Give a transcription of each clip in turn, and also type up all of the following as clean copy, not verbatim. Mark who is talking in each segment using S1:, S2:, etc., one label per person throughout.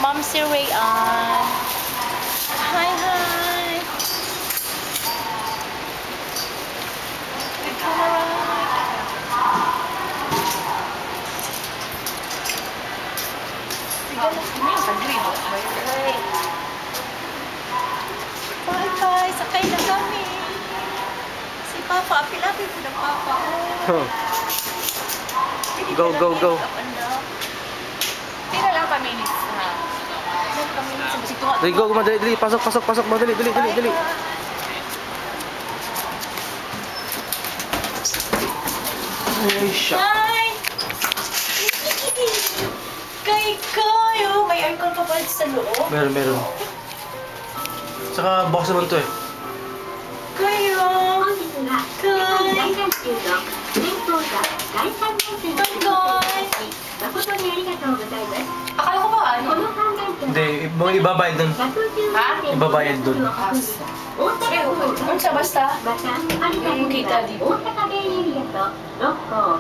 S1: Ma'am si Rayan. Hi, hi. Good camera. Bye-bye. Sakay na kami. Si Papa. Apil-apil po ng Papa. Oh.
S2: Go, go, go.
S1: Tira lang kami minutes na.
S2: Dali, go, madali, dali. Pasok, pasok, pasok. Madali, dali, dali, dali. Ay, siya.
S1: Hi! Kayo! May aircon pa pala sa loob?
S2: Meron, meron. Saka box naman to eh.
S1: Kayo! Akala ko ba ano?
S2: Hindi, ibabayad dun.
S1: Ha?
S2: Ibabayad dun.
S1: Ano siya basta? Yung kita dito. Hindi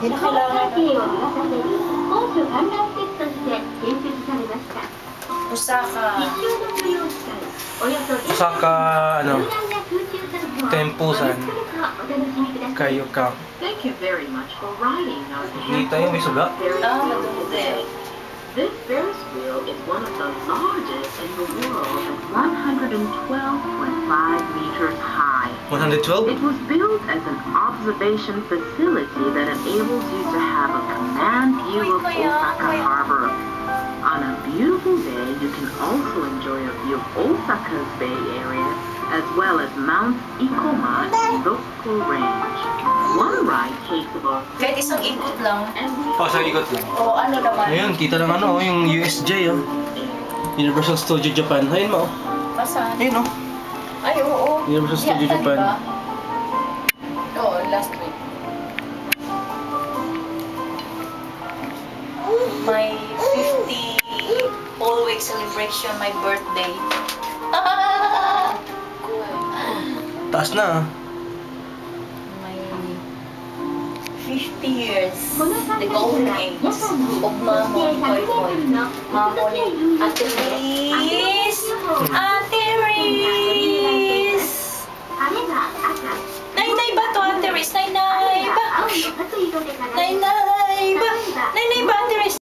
S1: na kailangan. Osaka.
S2: Osaka, ano, Tempusan. Kayoka. Kita yung may suga.
S1: Madude.
S3: This Ferris wheel is one of the largest in the world at 112.5 meters high.
S2: 112?
S3: It was built as an observation facility that enables you to have a command view of Osaka Harbor. On a beautiful day, you can also enjoy a view of Osaka's Bay Area, as well as Mount Ikoma and Rokko Range. One ride takes about
S1: Kahit isang ikot lang.
S2: Oh, sa ikot lang.
S1: O ano naman?
S2: Ayun, kita lang ano, yung USJ, oh. Universal Studio Japan. Ayun mo, oh.
S1: Masaan?
S2: Ayun, oh.
S1: Ay, oo.
S2: Universal Studio
S1: Yata,
S2: Japan.
S1: diba? Oo, last week. My 50 whole week celebration, my birthday.
S2: Taas na, ah.
S1: My 50 years. The golden age of Mamon Koy. Mamon Ate Riz! Ate Riz! Nay-nay ba to, Ate Riz? Nay-nay ba? Nay-nay ba?